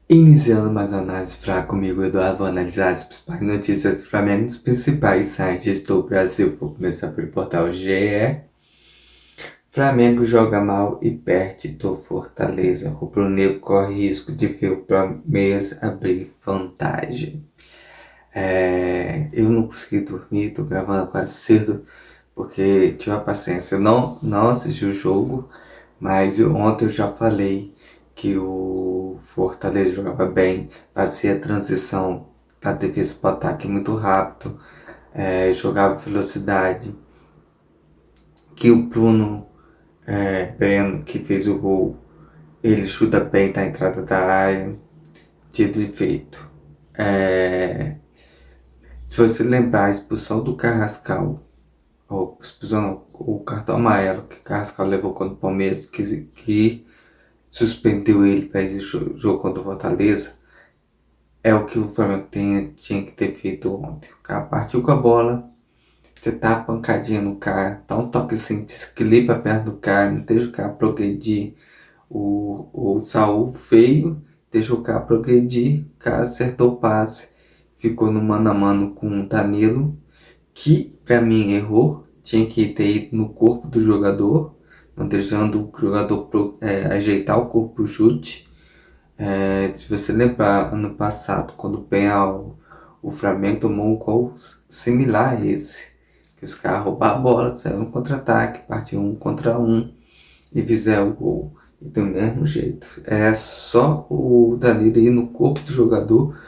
Iniciando mais uma análise fraca comigo, Eduardo, vou analisar as principais notícias do Flamengo nos principais sites do Brasil. Vou começar pelo portal GE. Flamengo joga mal e perde do Fortaleza. Rubro-negro corre risco de ver o Palmeiras abrir vantagem. Eu não consegui dormir, tô gravando quase cedo, porque tive a paciência. Eu não assisti o jogo, mas ontem eu já falei que o Fortaleza jogava bem, fazia a transição da defesa para o ataque muito rápido, jogava velocidade, que o Bruno Breno, que fez o gol, ele chuta bem da entrada da área, dito e feito. Se você lembrar a expulsão do Carrascal, ou expulsão, não, o cartão amarelo que o Carrascal levou contra o Palmeiras, que suspendeu ele para esse jogo contra o Fortaleza, é o que o Flamengo tinha que ter feito ontem. O cara partiu com a bola, você tá pancadinha no cara, dá um toque assim, desequilibra a perna do cara, não deixa o cara progredir. O Saul feio, deixa o cara progredir, o cara acertou o passe, ficou no mano a mano com o Danilo, que pra mim errou, tinha que ter ido no corpo do jogador, não deixando o jogador ajeitar o corpo pro chute. Se você lembrar, ano passado, quando o Flamengo tomou um gol similar a esse, que os caras roubaram a bola, saíram no contra-ataque, partiam um contra um e fizeram o gol. E do mesmo jeito, é só o Danilo ir no corpo do jogador,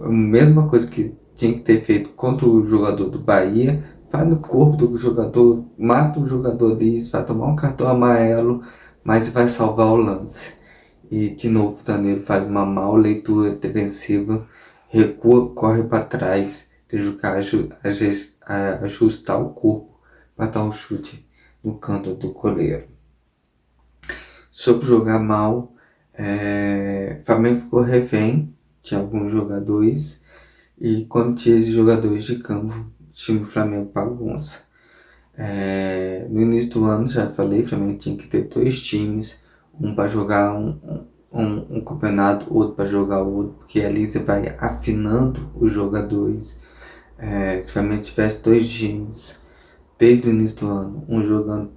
a mesma coisa que tinha que ter feito contra o jogador do Bahia, vai no corpo do jogador, mata o jogador ali, vai tomar um cartão amarelo, mas vai salvar o lance. E de novo, o Danilo faz uma mal leitura defensiva, recua, corre para trás, deixa o cara ajustar o corpo para dar um chute no canto do goleiro. Sobre jogar mal, o Flamengo ficou refém de alguns jogadores e quando tinha esses jogadores de campo, o time do Flamengo bagunça. No início do ano, já falei, o Flamengo tinha que ter dois times, um para jogar um campeonato, outro para jogar o outro, porque ali você vai afinando os jogadores. Se o Flamengo tivesse dois times desde o início do ano, um jogando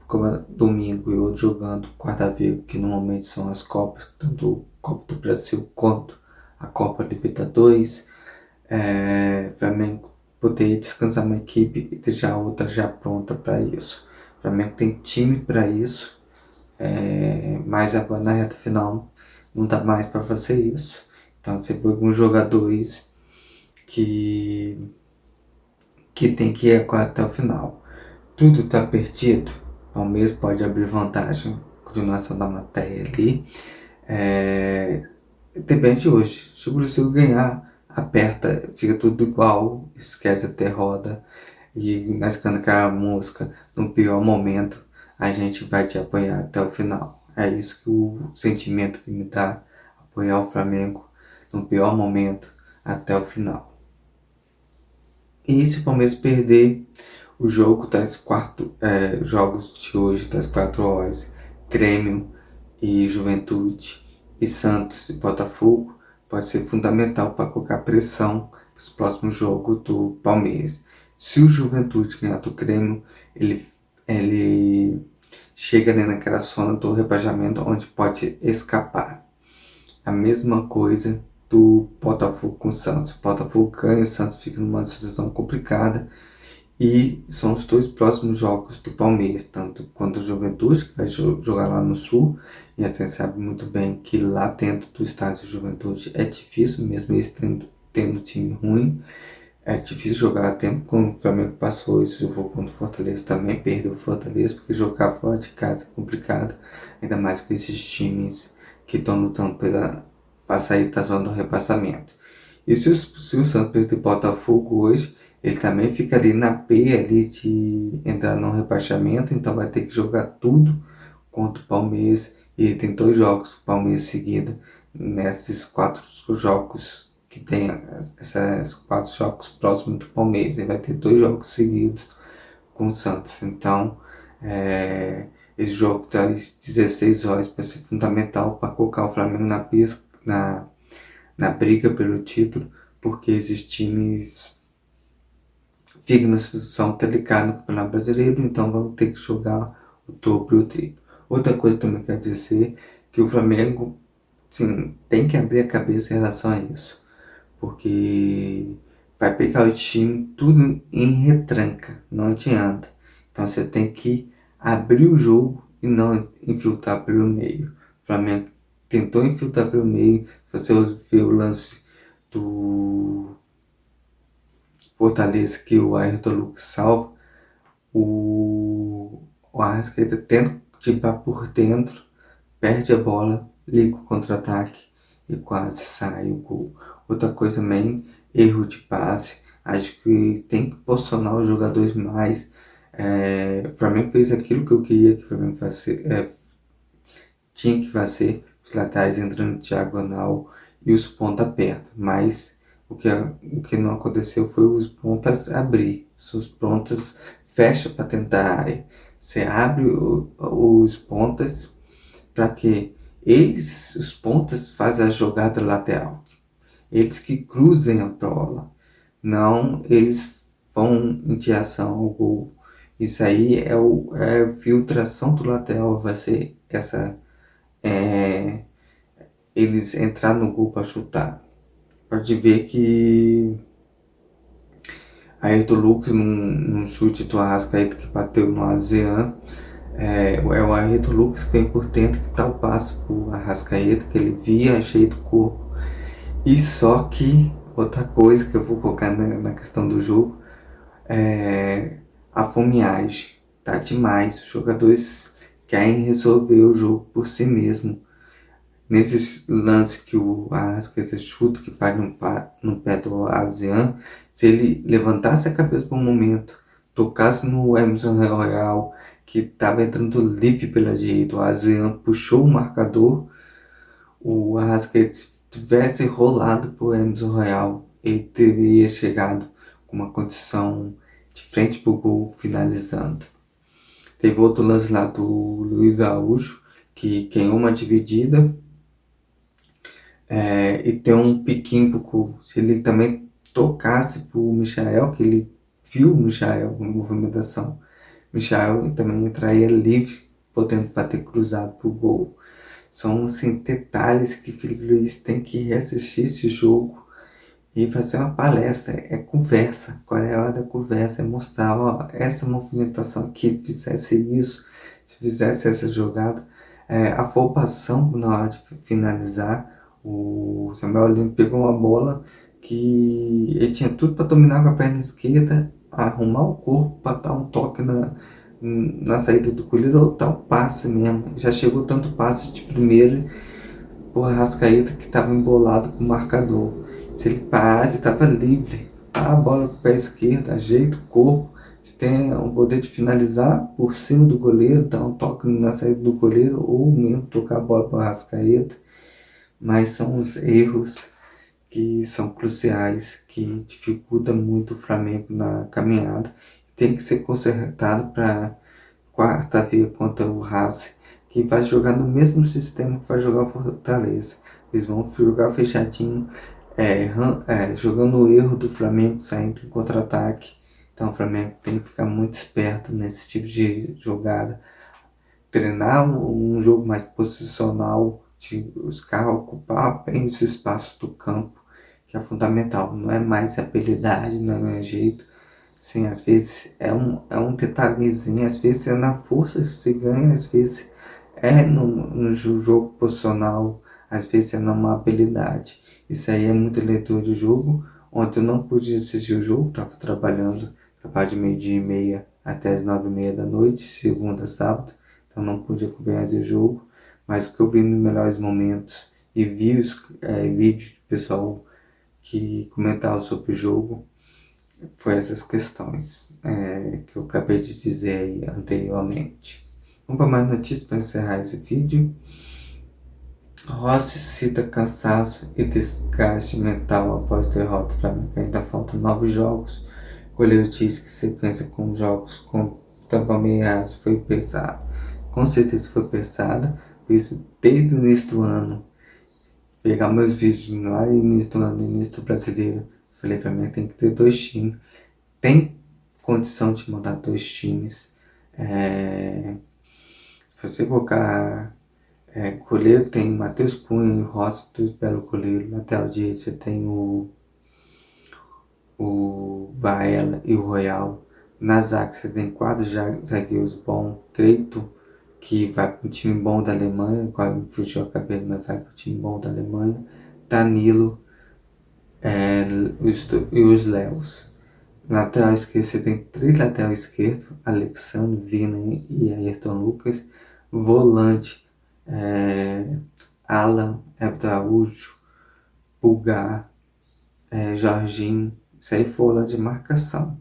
domingo e outro jogando quarta-feira, que normalmente são as Copas, tanto a Copa do Brasil quanto a Copa Libertadores, o Flamengo poder descansar uma equipe e deixar a outra já pronta para isso. O Flamengo tem time para isso, mas agora na reta final não dá mais para fazer isso. Então você foi com jogadores que, que tem que ir agora até o final. Tudo está perdido. O Palmeiras pode abrir vantagem. Continuação da matéria ali. Depende de hoje. Se o Brasil ganhar, aperta, fica tudo igual, esquece até roda. E nós cantamos aquela música, no pior momento, a gente vai te apoiar até o final. É isso que o sentimento que me dá, apoiar o Flamengo no pior momento até o final. E se o Palmeiras perder o jogo das jogos de hoje, das 4 horas, Grêmio e Juventude, e Santos e Botafogo, pode ser fundamental para colocar pressão nos próximos jogos do Palmeiras. Se o Juventude ganhar do Grêmio, ele chega ali naquela zona do rebaixamento onde pode escapar. A mesma coisa do Botafogo com o Santos. O Botafogo ganha, o Santos fica numa situação complicada. E são os dois próximos jogos do Palmeiras, tanto quanto o Juventude, que vai jogar lá no Sul, e você sabe muito bem que lá dentro do estádio de Juventude é difícil, mesmo eles tendo time ruim, é difícil jogar lá dentro. Quando o Flamengo passou esse jogo contra o Fortaleza, também perdeu o Fortaleza, porque jogar fora de casa é complicado, ainda mais com esses times que estão lutando para sair da zona do repassamento. E se o Santos perder o Botafogo hoje, ele também fica ali na P ali de entrar no rebaixamento, então vai ter que jogar tudo contra o Palmeiras. E ele tem 2 jogos do Palmeiras seguidos nesses 4 jogos que tem esses 4 jogos próximos do Palmeiras. Ele vai ter 2 jogos seguidos com o Santos. Então, esse jogo das 16 horas vai ser fundamental para colocar o Flamengo na pista, na briga pelo título, porque esses times ficam na situação delicada no Campeonato Brasileiro, então vão ter que jogar o dobro e o triplo. Outra coisa também quero dizer que o Flamengo, sim, tem que abrir a cabeça em relação a isso, porque vai pegar o time tudo em retranca, não adianta. Então você tem que abrir o jogo e não infiltrar pelo meio. O Flamengo tentou infiltrar pelo meio. Se você ver o lance do Fortaleza que o Ayrton Lucas salva, o Arrascaeta tenta tirar por dentro, perde a bola, liga o contra-ataque e quase sai o gol. Outra coisa também, erro de passe. Acho que tem que posicionar os jogadores mais. O Flamengo fez aquilo que eu queria que o Flamengo tinha que fazer, os laterais entrando diagonal e os pontas perto. Mas o que não aconteceu foi os pontas abrir. Os pontas fecham para tentar a área. Você abre os pontas para que eles, os pontas, fazem a jogada lateral. Eles que cruzem a bola, não eles vão em direção ao gol. Isso aí é a filtração do lateral, vai ser essa, é, eles entrar no gol para chutar. Pode ver que Ayrton Lucas, num chute do Arrascaeta que bateu no ASEAN, é o Ayrton Lucas que vem por dentro, que dá o passe pro Arrascaeta, que ele via, ajeita o corpo. E só que, outra coisa que eu vou colocar na questão do jogo, é a fomeagem. Tá demais. Os jogadores querem resolver o jogo por si mesmo. Nesses lances que o Arrascaeta chuta, que vai no pé do ASEAN, se ele levantasse a cabeça por um momento, tocasse no Emerson Royal, que estava entrando livre pela direita, o ASEAN puxou o marcador, o Arrascaeta tivesse rolado por Emerson Royal, ele teria chegado com uma condição de frente para o gol, finalizando. Teve outro lance lá do Luiz Araújo, que ganhou uma dividida, e tem um piquinho pro gol. Se ele também tocasse pro Michael, que ele viu o Michael em movimentação, Michael também entraria livre, podendo bater cruzado pro gol. São assim, detalhes que Felipe Luiz tem que reassistir esse jogo e fazer uma palestra. É conversa. Qual é a hora da conversa? É mostrar, ó, essa movimentação aqui, fizesse isso, se fizesse essa jogada. A afobação na hora de finalizar. O Samuel Lino pegou uma bola que ele tinha tudo para dominar com a perna esquerda, arrumar o corpo para dar um toque na saída do goleiro ou tal passe mesmo. Já chegou tanto passe de primeira o Arrascaeta que estava embolado com o marcador. Se ele parasse, estava livre. A bola com o pé esquerdo, ajeita o corpo. Se tem o poder de finalizar por cima do goleiro, dar um toque na saída do goleiro ou mesmo tocar a bola para o Arrascaeta. Mas são os erros que são cruciais, que dificultam muito o Flamengo na caminhada. Tem que ser consertado para quarta-feira contra o Racing, que vai jogar no mesmo sistema que vai jogar o Fortaleza. Eles vão jogar fechadinho, jogando o erro do Flamengo saindo em contra-ataque. Então o Flamengo tem que ficar muito esperto nesse tipo de jogada. Treinar um jogo mais posicional, de os caras ocupar bem os espaços do campo, que é fundamental. Não é mais habilidade, não é mais jeito. Sim, às vezes é um detalhezinho, às vezes é na força que se ganha, às vezes é no jogo posicional, às vezes é numa habilidade. Isso aí é muito leitura de jogo. Ontem eu não pude assistir o jogo, estava trabalhando, trabalho de meio-dia e meia até as 9h30 da noite, segunda, sábado, então não pude acompanhar esse jogo, mas o que eu vi nos melhores momentos e vi os vídeos do pessoal que comentavam sobre o jogo, foi essas questões que eu acabei de dizer aí anteriormente. Vamos para mais notícias para encerrar esse vídeo. Rossi cita cansaço e desgaste mental após derrota do Flamengo. Ainda faltam 9 jogos. O goleiro diz que sequência com jogos contra Palmeiras foi pesada. Com certeza foi pesada, por isso desde o início do ano pegar meus vídeos lá no início do brasileiro, falei pra mim, tem que ter dois times. Tem condição de montar dois times. Se você colocar goleiro, tem Matheus Cunha e Rossi, dois belos goleiros. Lateral direito você tem o Baela e o Royal. Na zaga você tem quatro zagueiros bons. Creito, que vai para o time bom da Alemanha, quase fugiu a cabeça, mas vai para o time bom da Alemanha. Danilo e os Léos. Lateral esquerdo, você tem três laterais esquerdos, Alexandre, Vina e Ayrton Lucas. Volante, Alan, Everton Araújo, Pulgar, Jorginho. Isso aí foi volante de marcação.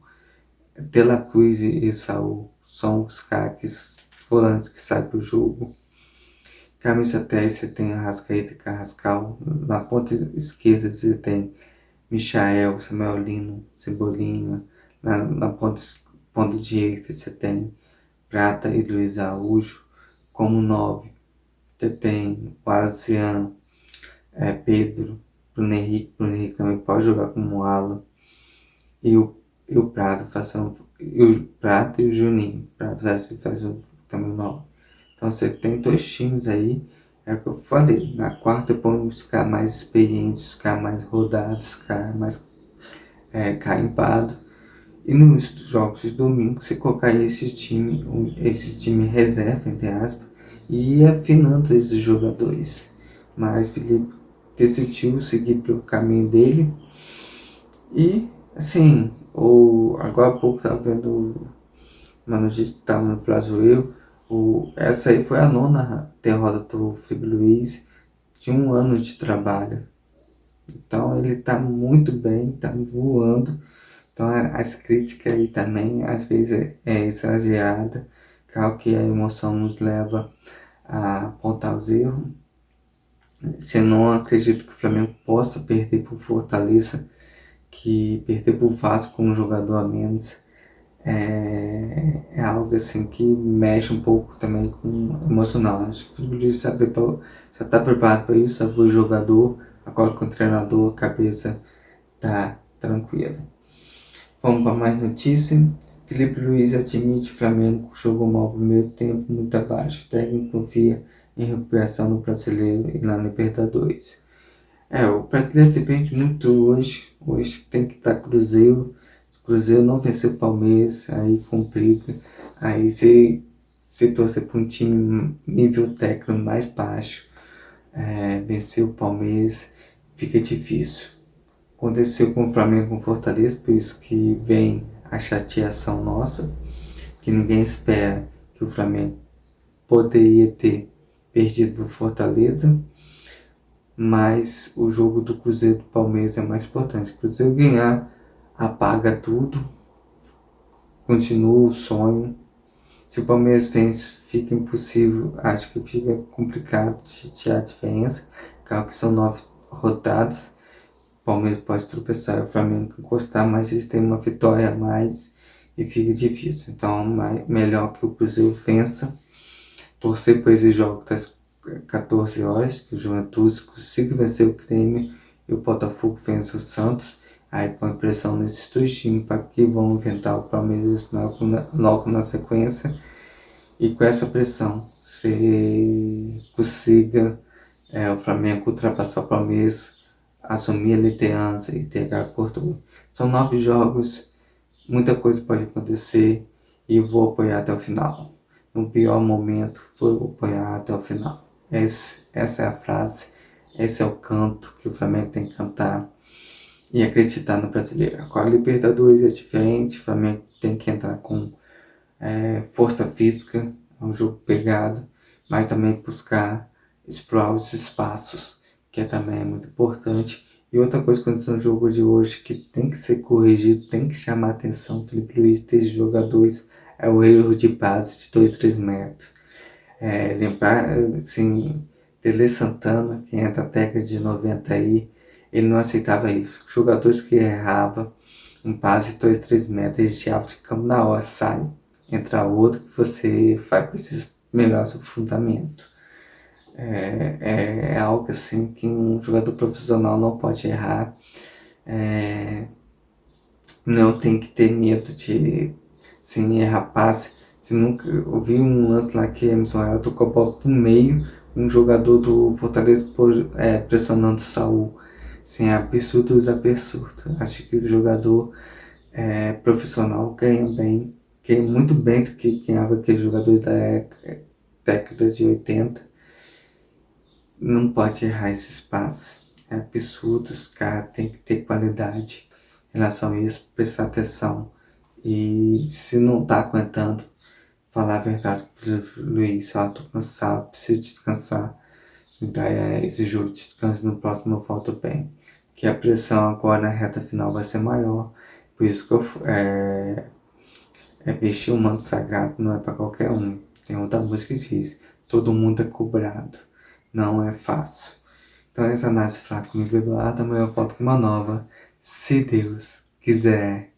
De La Cruz e Saul são os caras volantes que saem pro jogo. Camisa 10 você tem Arrascaeta e Carrascal. Na ponta esquerda você tem Michael, Samuel Lino, Cebolinha. Na ponta direita você tem Prata e Luiz Araújo. Como 9 você tem o Alciano, Pedro, Bruno Henrique também pode jogar como ala. E o Prata e o Prata e o Juninho. O Prata faz também 9. Então você tem dois times aí. É o que eu falei. Na quarta eu ponho os caras mais experientes, os caras mais rodados, os caras mais carimpados. E nos jogos de domingo você colocar esse time reserva, entre aspas, e ir afinando esses jogadores. Mas Felipe decidiu seguir pelo caminho dele. E assim, agora há pouco estava vendo uma notícia que estava no Brasil. Essa aí foi a nona derrota do Felipe Luiz de um ano de trabalho. Então ele está muito bem, está voando. Então as críticas aí também às vezes é exagerada. Claro que a emoção nos leva a apontar os erros. Se eu não acredito que o Flamengo possa perder por Fortaleza, que perder por Vasco com um jogador a menos é algo assim que mexe um pouco também com o emocional. Acho que o futebolista já está preparado para isso, já foi o jogador, agora com o treinador, a cabeça tá tranquila. Vamos para mais notícia. Felipe Luiz admite que o Flamengo jogou mal no primeiro tempo, muito abaixo. O técnico confia em recuperação no Brasileiro e na Libertadores. O brasileiro depende muito hoje. Hoje tem que estar Cruzeiro. Se o Cruzeiro não vencer o Palmeiras, aí complica. Aí você torcer para um time nível técnico mais baixo, vencer o Palmeiras, fica difícil. Aconteceu com o Flamengo com Fortaleza, por isso que vem a chateação nossa, que ninguém espera que o Flamengo poderia ter perdido para o Fortaleza. Mas o jogo do Cruzeiro e do Palmeiras é mais importante. O Cruzeiro ganhar, apaga tudo, continua o sonho. Se o Palmeiras vence, fica impossível, acho que fica complicado de tirar a diferença. Claro que são 9 rodadas, o Palmeiras pode tropeçar e o Flamengo encostar, mas eles têm uma vitória a mais e fica difícil. Então, melhor que o Cruzeiro vença, torcer para esse jogo das 14 horas, que o Juventude consiga vencer o Grêmio e o Botafogo vence o Santos. Aí põe pressão nesses dois times para que vão inventar o Palmeiras logo na sequência. E com essa pressão, se consiga o Flamengo ultrapassar o Palmeiras, assumir a liderança e ter a cobertura. São 9 jogos, muita coisa pode acontecer e vou apoiar até o final. No pior momento, vou apoiar até o final. Essa é a frase, esse é o canto que o Flamengo tem que cantar e acreditar no brasileiro. Com a Libertadores é diferente, o Flamengo tem que entrar com força física, é um jogo pegado, mas também buscar explorar os espaços, que também é muito importante. E outra coisa quando no jogo de hoje que tem que ser corrigido, tem que chamar a atenção, Felipe Luiz, desses jogadores, é o erro de base de 2, 3 metros. Lembrar, assim, Tele Santana, que é da década de 90 aí, ele não aceitava isso. Jogadores que erravam um passe de 2, 3 metros, ele tirava de campo na hora, sai. Entra outro que você faz, precisa melhorar seu fundamento. É algo assim que um jogador profissional não pode errar. É, não tem que ter medo de sim, errar passe. Você nunca ouvi um lance lá que Emerson Royal tocou a bola pro meio, um jogador do Fortaleza pressionando o Saul. Sim, é absurdos absurdos. Acho que o jogador profissional ganha bem, ganha muito bem do que ganhava aqueles jogadores da década de 80. Não pode errar esses passes. É absurdo, os caras têm que ter qualidade em relação a isso, prestar atenção. E se não tá aguentando, falar a verdade pro Luiz, ó, tô cansado, preciso descansar. Então esse jogo de descanso no próximo eu volto bem. Que a pressão agora na reta final vai ser maior. Por isso que vestir o manto sagrado não é para qualquer um. Tem outra música que diz, todo mundo é cobrado. Não é fácil. Então essa análise falar comigo, Eduardo, amanhã eu volto com uma nova. Se Deus quiser.